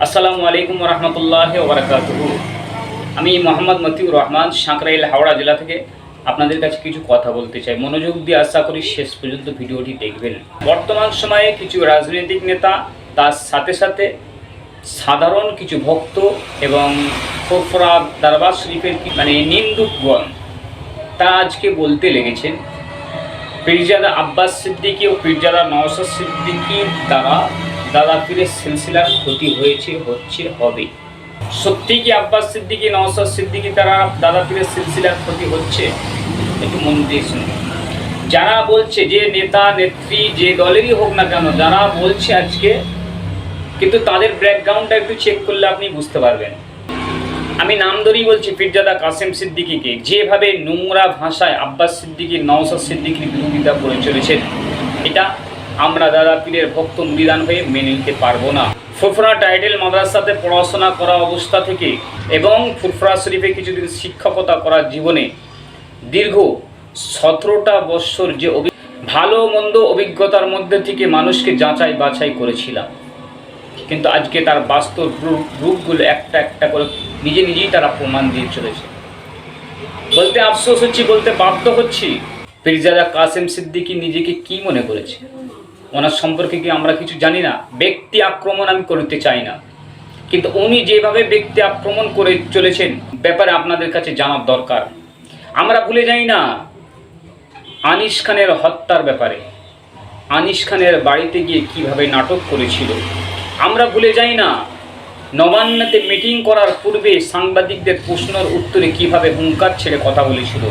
আসসালামু আলাইকুম রহমতুল্লাহ ওবরাকাতুহু। আমি মোহাম্মদ মতিউর রহমান সাঁকরাইল হাওড়া জেলা থেকে আপনাদের কাছে কিছু কথা বলতে চাই। মনোযোগ দিয়ে আশা করি শেষ পর্যন্ত ভিডিওটি দেখবেন। বর্তমান সময়ে কিছু রাজনৈতিক নেতা, তার সাথে সাথে সাধারণ কিছু ভক্ত এবং ফুরফুরা দরবার শরীফের নিন্দুকগণ তা আজকে বলতে লেগেছেন পীরজাদা আব্বাস সিদ্দিকী ও পীরজাদা নওশাদ সিদ্দিকীর দ্বারা দাদা পীরের সিলসিলার ক্ষতি হয়েছে, হচ্ছে, হবে। সত্যি কি আব্বাস সিদ্দিকী নওশাদ সিদ্দিকী দ্বারা দাদা পীরের সিলসিলার ক্ষতি হচ্ছে? একটু মন দিয়ে শুনুন। যারা বলছে, যে নেতা নেত্রী যে দলেরই হোক না কেন, যারা বলছে আজকে, কিন্তু তাদের ব্যাকগ্রাউন্ডটা একটু চেক করলে আপনি বুঝতে পারবেন। আমি নাম ধরেই বলছি, পীরজাদা কাসেম সিদ্দিকীকে যেভাবে নোংরা ভাষায় আব্বাস সিদ্দিকী নওশাদ সিদ্দিকীর বিরোধিতা করে চলেছেন, এটা আমরা দাদা পীরের ভক্ত মুরিদান হয়ে মেনে নিতে পারবো না। ফুরফুরা টাইটেল মাদ্রাসাতে পড়াশোনা করা অবস্থা থেকে এবং ফুরফুরা শরীফে কিছুদিন শিক্ষকতা করার জীবনে দীর্ঘ 17টা বৎসর যে ভালো মন্দ অভিজ্ঞতার মধ্যে থেকে মানুষকে যাচাই বাছাই করেছিলাম, কিন্তু আজকে তার বাস্তব রূপগুলো একটা একটা করে নিজেই তারা প্রমাণ দিয়ে চলেছে। বলতে আফসোস হচ্ছে, বলতে বাধ্য হচ্ছি, পীরজাদা কাসেম সিদ্দিকী নিজেকে কি মনে করেছে? ওনার সম্পর্কে কি আমরা কিছু জানি না? ব্যক্তি আক্রমণ আমি করতে চাই না, কিন্তু উনি যেভাবে ব্যক্তি আক্রমণ করে চলেছেন ব্যাপারে আপনাদের কাছে জানার দরকার। আমরা ভুলে যাই না আনিস খানের হত্যার ব্যাপারে, আনিস খানের বাড়িতে গিয়ে কিভাবে নাটক করেছিল। আমরা ভুলে যাই না নবান্নতে মিটিং করার পূর্বে সাংবাদিকদের প্রশ্নের উত্তরে কিভাবে হুঙ্কার ছেড়ে কথা বলেছিল।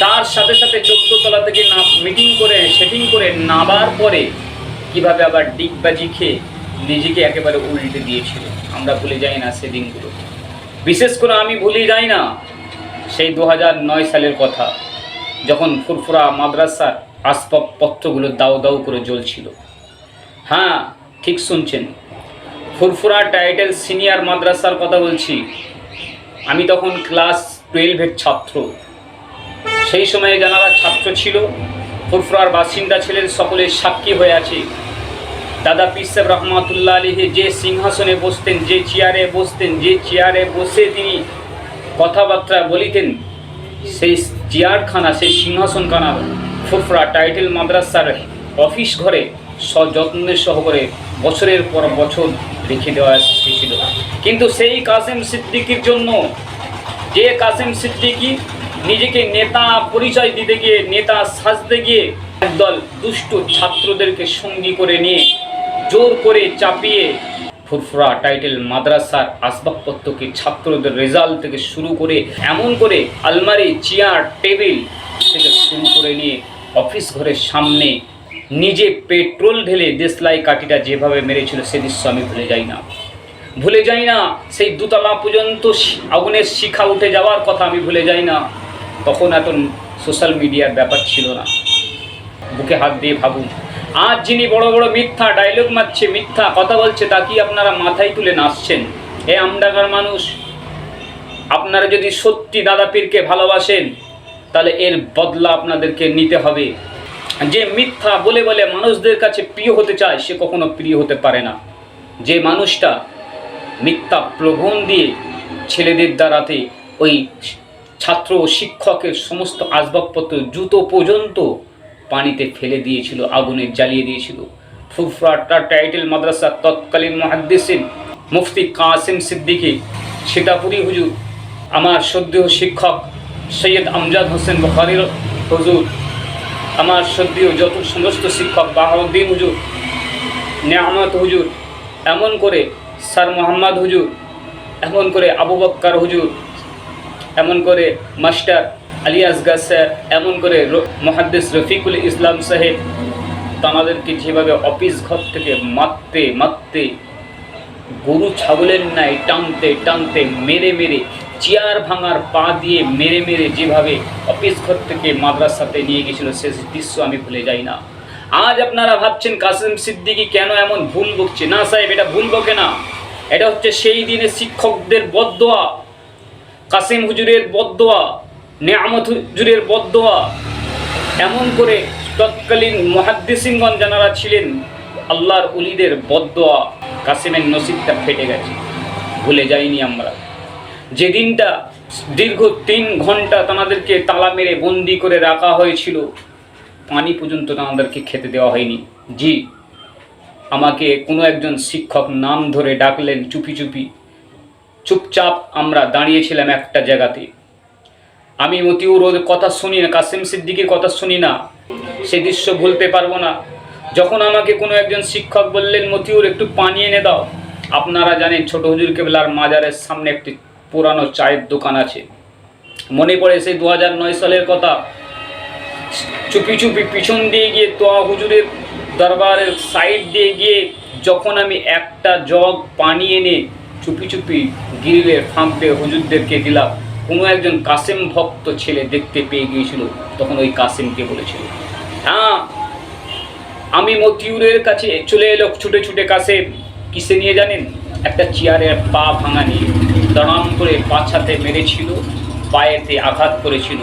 তার সাথে সাথে 14 তলা থেকে মিটিং করে সেটিং করে নামার পরে কিভাবে আবার ডিগবাজি খেয়ে নিজেকে একেবারে উল্টে দিয়েছিল। আমরা ভুলে যাই না সেদিনগুলো। বিশেষ করে আমি ভুলে যাই না সেই 2009 সালের কথা, যখন ফুরফুরা মাদ্রাসার আসবাবপত্রগুলো দাউ দাউ করে জ্বলছিল। হ্যাঁ, ঠিক শুনছেন, ফুরফুরা টাইটেল সিনিয়র মাদ্রাসার কথা বলছি। আমি তখন ক্লাস 12-এর ছাত্র। সেই সময়ে যারা ছাত্র ছিল, ফুরফুরার বাসিন্দা ছিলেন, সকলের সাক্ষী হয়ে আছে। দাদা পীর সাহেব রহমাতুল্লাহ আলাইহি যে সিংহাসনে বসতেন, যে চেয়ারে বসতেন, যে চেয়ারে বসে তিনি কথাবার্তা বলিতেন, সেই চেয়ারখানা, সেই সিংহাসনখানা ফুরফুরা টাইটেল মাদ্রাসার অফিস ঘরে সযত্নের সহকারে বছরের পর বছর রেখে দেওয়া এসেছিল। কিন্তু সেই কাসেম সিদ্দিকীর জন্য, যে কাসেম সিদ্দিকী নিজেকে নেতা পরিচয় দিতে গিয়ে, নেতা সাজতে গিয়ে একদল দুষ্ট ছাত্রদেরকে সঙ্গী করে নিয়ে জোর করে চাপিয়ে ফুরফুরা টাইটেল মাদ্রাসার আসবাবপত্রকে, ছাত্রদের রেজাল্ট থেকে শুরু করে, এমন করে আলমারি, চেয়ার, টেবিল থেকে শুরু করে নিয়ে অফিস ঘরের সামনে নিজে পেট্রোল ঢেলে দেশলাই কাঠিটা যেভাবে মেরেছিল, সে দৃশ্য আমি ভুলে যাই না। ভুলে যাই না সেই 2 তলা পর্যন্ত আগুনের শিখা উঠে যাওয়ার কথা আমি ভুলে যাই না। তখন এত সোশ্যাল মিডিয়ার ব্যাপার ছিল না। বুকে হাত দিয়ে ভাবুন, আজ যিনি বড় বড় মিথ্যা ডায়লগ মারছে, মিথ্যা কথা বলছে, তা কি আপনারা মাথায় তুলে নাচছেন? এ আমডাঙ্গার মানুষ, আপনারা যদি সত্যি দাদা পীরকে ভালোবাসেন, তাহলে এর বদলা আপনাদেরকে নিতে হবে। যে মিথ্যা বলে বলে মানুষদের কাছে প্রিয় হতে চায়, সে কখনো প্রিয় হতে পারে না। যে মানুষটা মিথ্যা প্রলোভন দিয়ে ছেলেদের দ্বারাতে ওই ছাত্র ও শিক্ষকের সমস্ত আসবাবপত্র, জুতো পর্যন্ত পানিতে ফেলে দিয়েছিল, আগুনে জ্বালিয়ে দিয়েছিল। ফুরফুরা টাইটেল মাদ্রাসার তৎকালীন মুহাদ্দিসিন মুফতি কাসেম সিদ্দিকী, সীতাপুরি হুজুর, আমার শ্রদ্ধেয় শিক্ষক সৈয়দ আমজাদ হোসেন বুখারী হুজুর, আমার শ্রদ্ধেয় যত সমস্ত শিক্ষক বাহাউদ্দিন হুজুর, নেয়ামত হুজুর, এমন করে স্যার মোহাম্মদ হুজুর, এমন করে আবু বক্কর হুজুর, এমন করে মাস্টার আলী আসগার স্যার, এমন করে মুহাদ্দিস রফিকুল ইসলাম সাহেব, তাঁদেরকে যেভাবে অফিস ঘর থেকে মারতে মারতে, গরু ছাগলের ন্যায় টানতে টানতে, মেরে মেরে, চেয়ার ভাঙার পা দিয়ে মেরে মেরে যেভাবে অফিস ঘর থেকে মাদ্রাসাতে নিয়ে গেছিল, সে দৃশ্য আমি ভুলে যাই না। আজ আপনারা ভাবছেন কাসেম সিদ্দিকী কেন এমন ভুল বকছে? না সাহেব, এটা ভুল বকে না, এটা হচ্ছে সেই দিনে শিক্ষকদের বদদোয়া, কাসেম হুজুরের বদদোয়া, নেয়ামত হুজুরের বদদোয়া, এমন করে তৎকালীন মুহাদ্দিসিনগণ যারা ছিলেন, আল্লাহর ওলিদের বদদোয়া, কাসেমের নসিবটা ফেটে গেছে। ভুলে যাইনি আমরা। যে দিনটা দীর্ঘ 3 ঘন্টা তাদেরকে তালা মেরে বন্দি করে রাখা হয়েছিল, পানি পর্যন্ত তাদেরকে খেতে দেওয়া হয়নি। জি, আমাকে কোনো একজন শিক্ষক নাম ধরে ডাকলেন চুপি চুপি, চুপচাপ আমরা দাঁড়িয়েছিলাম একটা জায়গাতে। আমি মতিউর ওর কথা শুনি না, কাসেম সিদ্দিকীর কথা শুনি না, সে দৃশ্য ভুলতে পারবো না। যখন আমাকে কোনো একজন শিক্ষক বললেন, মতিউর একটু পানি এনে দাও। আপনারা জানেন ছোট হুজুর কেবলার মাজারের সামনে একটি পুরানো চায়ের দোকান আছে। মনে পড়ে সেই 2009 সালের কথা। চুপি চুপি পিছন দিয়ে গিয়ে তোয়া হুজুরের দরবারের সাইড দিয়ে গিয়ে যখন আমি একটা জগ পানি এনে চুপি চুপি গ্রিলের ফাঁপে হুজুরদেরকে দিলাম, কোনো একজন কাসেম ভক্ত ছেলে দেখতে পেয়ে গিয়েছিল, তখন ওই কাসেমকে বলেছিল। হ্যাঁ, আমি মতিউরের কাছে চলে এলো ছুটে ছুটে কাসেম। কিসে নিয়ে জানেন? একটা চেয়ারের পা ভাঙা নিয়ে। দড়াম করে পাছাতে মেরেছিল, পায়েতে আঘাত করেছিল,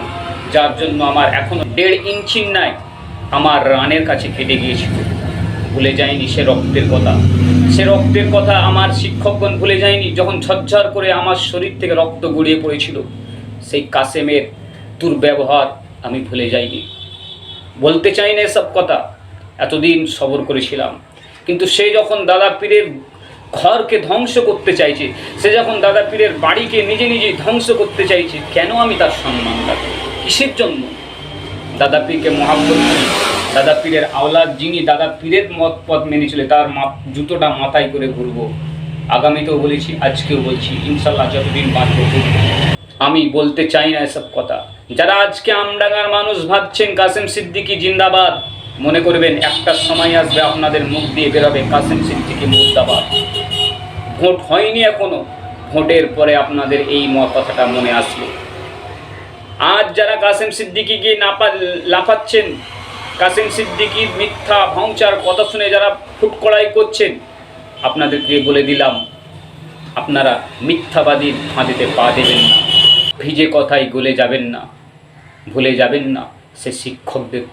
যার জন্য আমার এখনো 1.5 ইঞ্চির নাই আমার রানের কাছে কেটে গিয়েছিল। ভুলে যায়নি সে রক্তের কথা। সে রক্তের কথা আমার শিক্ষকগণ ভুলে যায়নি। যখন ঝরঝর করে আমার শরীর থেকে রক্ত গড়িয়ে পড়েছিল, সেই কাসেমের দুর্ব্যবহার আমি ভুলে যাইনি। বলতে চাই না এসব কথা, এতদিন সবর করেছিলাম। কিন্তু সে যখন দাদা পীরের ঘরকে ধ্বংস করতে চাইছে, সে যখন দাদা পীরের বাড়িকে নিজে নিজেই ধ্বংস করতে চাইছে, কেন আমি তার সম্মান রাখব? কিসের জন্য? দাদা পীরকে মহাব্বত করি। দাদা পীরের আওলাদ যিনি দাদা পীরের মত পথ মেনে চলে, তার জুতোটা মাথায় করে ঘুরবো। আগামীতেও বলেছি, আজকেও বলছি, ইনশাল্লাহ যতদিন বাঁচবো। আমি বলতে চাই না এসব কথা। যারা আজকে আমডাঙ্গার মানুষ ভাবছেন কাসেম সিদ্দিকী জিন্দাবাদ, মনে করবেন একটা সময় আসবে আপনাদের মুখ দিয়ে বেরোবে কাসেম সিদ্দিকী মুর্দাবাদ। ভোট হয়নি এখনো, ভোটের পরে আপনাদের এই কথাটা মনে আসবে। আজ যারা কাসেম সিদ্দিকীকে লাফাচ্ছেন, কাসেম সিদ্দিকীর মিথ্যা ভাঙচার কথা শুনে যারা ফুটকড়াই করছেন, আপনাদেরকে বলে দিলাম, আপনারা মিথ্যাবাদীর ফাঁদেতে পা দেবেন না। ভিজে কথাই গলে যাবেন না। ভুলে যাবেন না সে শিক্ষকদের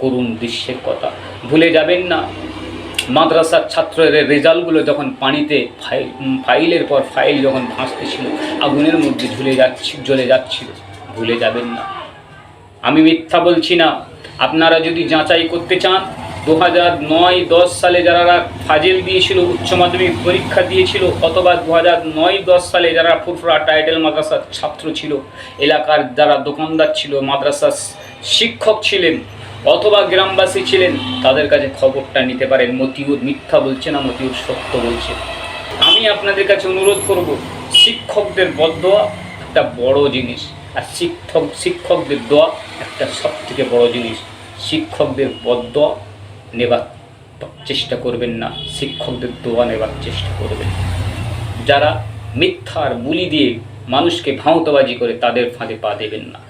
করুণ দৃশ্যের কথা। ভুলে যাবেন না মাদ্রাসার ছাত্রদের রেজাল্টগুলো যখন পানিতে ফাইলের পর ফাইল যখন ভাসতেছিল, আগুনের মধ্যে জ্বলে যাচ্ছিল। ভুলে যাবেন না। আমি মিথ্যা বলছি না। আপনারা যদি যাচাই করতে চান, 2009-10 সালে যারা ফাজিল দিয়েছিল, উচ্চ মাধ্যমিক পরীক্ষা দিয়েছিল, অথবা 2009-10 সালে যারা ফুরফুরা টাইটেল মাদ্রাসার ছাত্র ছিল, এলাকার যারা দোকানদার ছিল, মাদ্রাসার শিক্ষক ছিলেন, অথবা গ্রামবাসী ছিলেন, তাদের কাছে খবরটা নিতে পারেন। মতিউর মিথ্যা বলছে না, মতিউর সত্য বলছে। আমি আপনাদের কাছে অনুরোধ করব, শিক্ষকদের বদদোয়া একটা বড় জিনিস, আর শিক্ষকদের দোয়া একটা সবথেকে বড় জিনিস। শিক্ষকদের বদদোয়া নেবার চেষ্টা করবেন না, শিক্ষকদের দোয়া নেবার চেষ্টা করবেন। যারা মিথ্যার বুলি দিয়ে মানুষকে ভাঁওতাবাজি করে, তাদের ফাঁদে পা দেবেন না।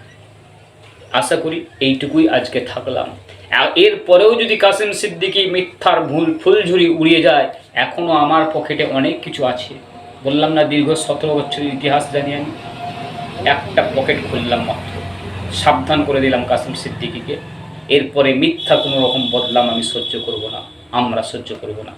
আশা করি এইটুকুই আজকে থাকলাম। এরপরেও যদি কাসেম সিদ্দিকী মিথ্যার ফুলঝুরি উড়িয়ে যায়, এখনও আমার পকেটে অনেক কিছু আছে। বললাম না, দীর্ঘ 17 বছরের ইতিহাস জানি আমি। একটা পকেট খুললাম মাত্র। সাবধান করে দিলাম কাসেম সিদ্দিকীকে, এরপরে মিথ্যা কোনো রকম বদলাম আমি সহ্য করব না, আমরা সহ্য করব না।